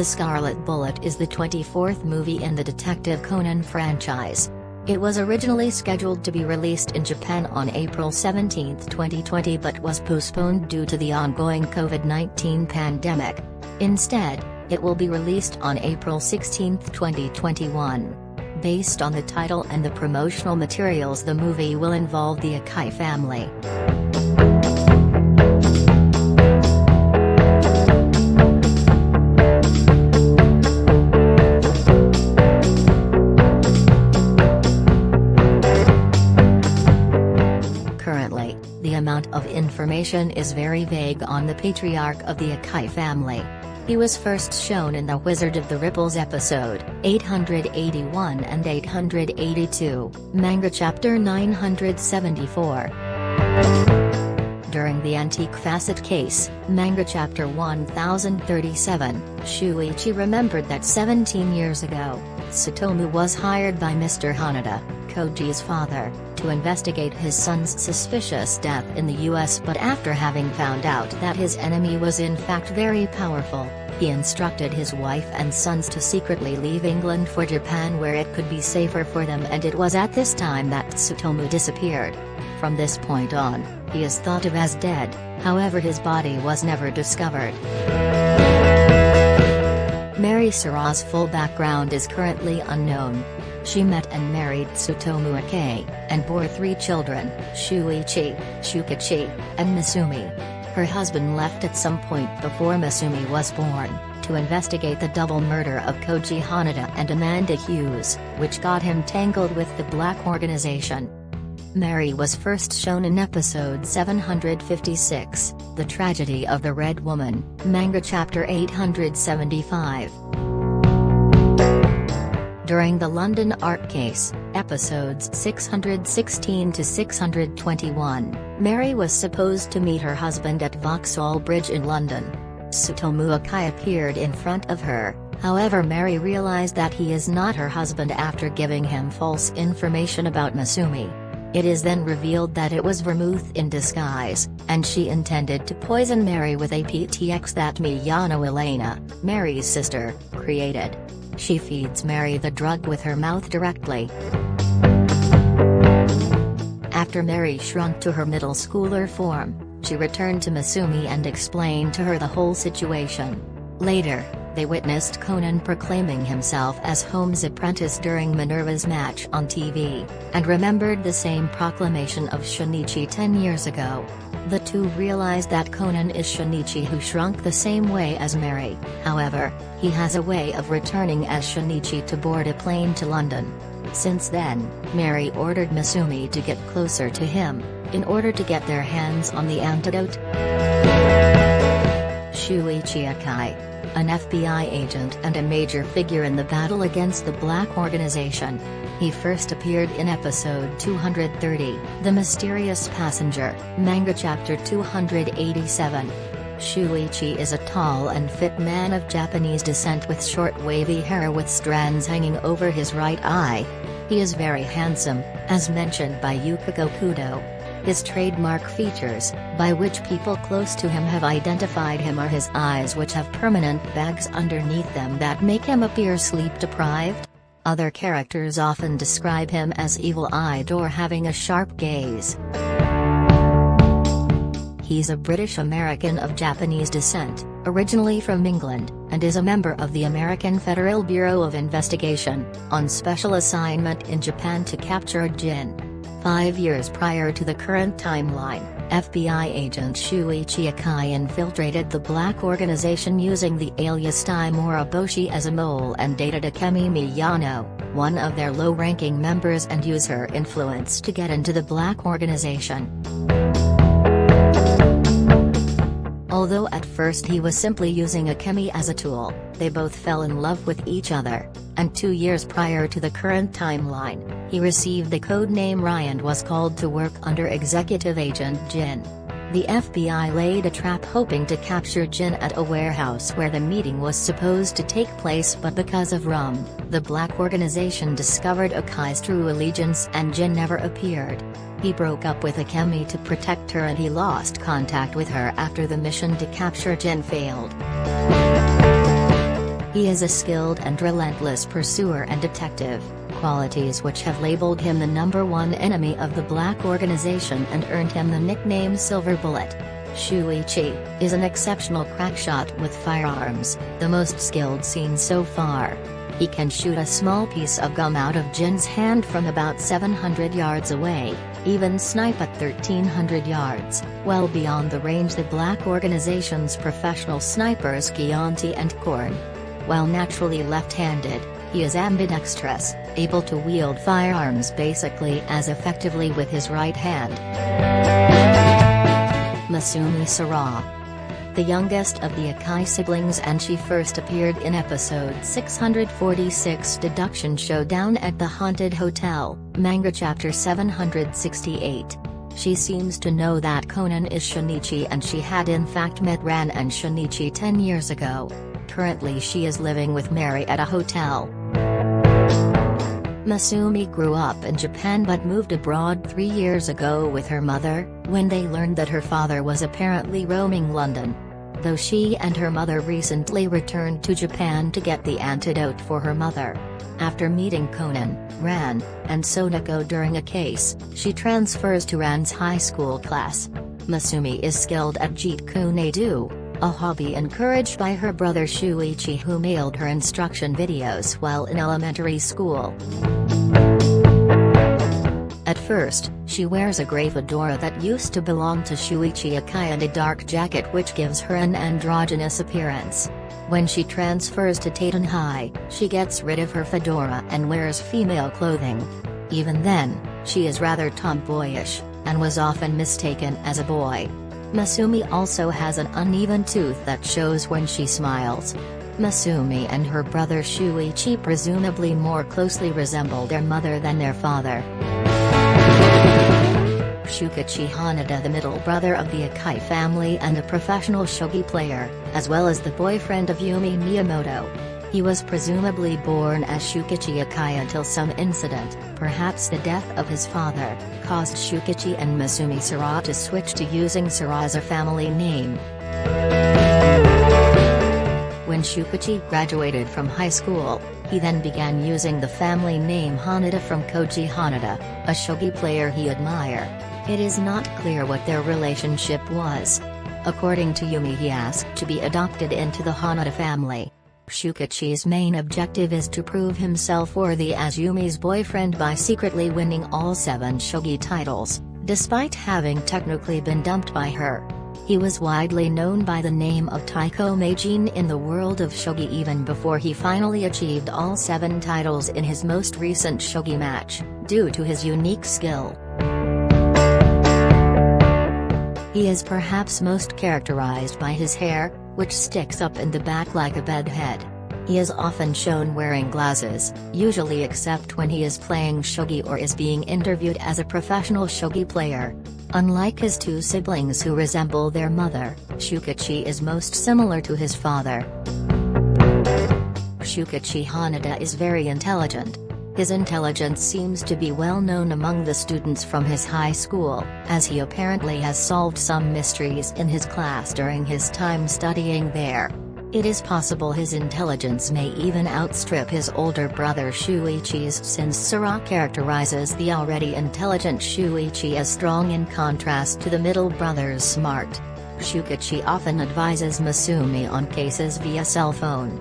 The Scarlet Bullet is the 24th movie in the Detective Conan franchise. It was originally scheduled to be released in Japan on April 17, 2020 but was postponed due to the ongoing COVID-19 pandemic. Instead, it will be released on April 16, 2021. Based on the title and the promotional materials, the movie will involve the Akai family. Currently, the amount of information is very vague on the patriarch of the Akai family. He was first shown in The Wizard of the Ripples episode 881 and 882, manga chapter 974. During the Antique Facet case, manga chapter 1037, Shuichi remembered that 17 years ago, Tsutomu was hired by Mr. Haneda, Koji's father, to investigate his son's suspicious death in the US, but after having found out that his enemy was in fact very powerful, he instructed his wife and sons to secretly leave England for Japan where it could be safer for them, and it was at this time that Tsutomu disappeared. From this point on, he is thought of as dead, however his body was never discovered. Mary Sera's full background is currently unknown. She met and married Tsutomu Akai, and bore 3 children, Shuichi, Shukichi, and Masumi. Her husband left at some point before Masumi was born, to investigate the double murder of Koji Haneda and Amanda Hughes, which got him tangled with the Black organization. Mary was first shown in episode 756, The Tragedy of the Red Woman, manga chapter 875. During the London art case, episodes 616 to 621, Mary was supposed to meet her husband at Vauxhall Bridge in London. Tsutomu Akai appeared in front of her, however Mary realized that he is not her husband after giving him false information about Masumi. It is then revealed that it was vermouth in disguise, and she intended to poison Mary with a patriarch that Miyano Elena, Mary's sister, created. She feeds Mary the drug with her mouth directly. After Mary shrunk to her middle schooler form, she returned to Masumi and explained to her the whole situation. Later, they witnessed Conan proclaiming himself as Holmes' apprentice during Minerva's match on TV, and remembered the same proclamation of Shunichi 10 years ago. The two realized that Conan is Shunichi who shrunk the same way as Mary, however, he has a way of returning as Shunichi to board a plane to London. Since then, Mary ordered Masumi to get closer to him, in order to get their hands on the antidote. Shuichi Akai, an FBI agent and a major figure in the battle against the Black organization. He first appeared in episode 230, The Mysterious Passenger, manga chapter 287. Shuichi is a tall and fit man of Japanese descent with short wavy hair with strands hanging over his right eye. He is very handsome, as mentioned by Yukiko Kudo. His trademark features, by which people close to him have identified him, are his eyes, which have permanent bags underneath them that make him appear sleep-deprived. Other characters often describe him as evil-eyed or having a sharp gaze. He's a British American of Japanese descent, originally from England, and is a member of the American Federal Bureau of Investigation, on special assignment in Japan to capture Jin. 5 years prior to the current timeline, FBI agent Shuichi Akai infiltrated the Black organization using the alias Tai Moriboshi as a mole and dated Akemi Miyano, one of their low-ranking members, and used her influence to get into the Black organization. Although at first he was simply using Akemi as a tool, they both fell in love with each other, and 2 years prior to the current timeline, he received the code name Ryan and was called to work under Executive Agent Jin. The FBI laid a trap hoping to capture Jin at a warehouse where the meeting was supposed to take place, but because of rum, the Black organization discovered Akai's true allegiance and Jin never appeared. He broke up with Akemi to protect her and he lost contact with her after the mission to capture Jin failed. He is a skilled and relentless pursuer and detective, qualities which have labeled him the #1 enemy of the Black Organization and earned him the nickname Silver Bullet. Shuichi is an exceptional crackshot with firearms, the most skilled seen so far. He can shoot a small piece of gum out of Jin's hand from about 700 yards away, even snipe at 1300 yards, well beyond the range the Black Organization's professional snipers Chianti and Korn. While naturally left-handed, he is ambidextrous, able to wield firearms basically as effectively with his right hand. Masumi Sera, the youngest of the Akai siblings, and she first appeared in episode 646 Deduction Showdown at the Haunted Hotel, manga chapter 768. She seems to know that Conan is Shunichi, and she had in fact met Ran and Shunichi 10 years ago. Currently she is living with Mary at a hotel. Masumi grew up in Japan but moved abroad 3 years ago with her mother, when they learned that her father was apparently roaming London. Though she and her mother recently returned to Japan to get the antidote for her mother. After meeting Conan, Ran, and Sonako during a case, she transfers to Ran's high school class. Masumi is skilled at Jeet Kune Do, a hobby encouraged by her brother Shuichi, who mailed her instruction videos while in elementary school. At first, she wears a grey fedora that used to belong to Shuichi Akai and a dark jacket which gives her an androgynous appearance. When she transfers to Taiten High, she gets rid of her fedora and wears female clothing. Even then, she is rather tomboyish, and was often mistaken as a boy. Masumi also has an uneven tooth that shows when she smiles. Masumi and her brother Shuichi presumably more closely resemble their mother than their father. Shukichi Haneda, the middle brother of the Akai family and a professional shogi player, as well as the boyfriend of Yumi Miyamoto. He was presumably born as Shukichi Akai until some incident, perhaps the death of his father, caused Shukichi and Masumi Sera to switch to using Sera as a family name. When Shukichi graduated from high school, he then began using the family name Haneda from Koji Haneda, a shogi player he admired. It is not clear what their relationship was. According to Yumi, he asked to be adopted into the Haneda family. Shukichi's main objective is to prove himself worthy as Yumi's boyfriend by secretly winning all 7 shogi titles, despite having technically been dumped by her. He was widely known by the name of Taiko Meijin in the world of shogi even before he finally achieved all 7 titles in his most recent shogi match, due to his unique skill. He is perhaps most characterized by his hair, which sticks up in the back like a bedhead. He is often shown wearing glasses, usually except when he is playing shogi or is being interviewed as a professional shogi player. Unlike his 2 siblings who resemble their mother, Shukichi is most similar to his father. Shukichi Haneda is very intelligent. His intelligence seems to be well known among the students from his high school, as he apparently has solved some mysteries in his class during his time studying there. It is possible his intelligence may even outstrip his older brother Shuichi's, since Sera characterizes the already intelligent Shuichi as strong in contrast to the middle brother's smart. Shukichi often advises Masumi on cases via cell phone.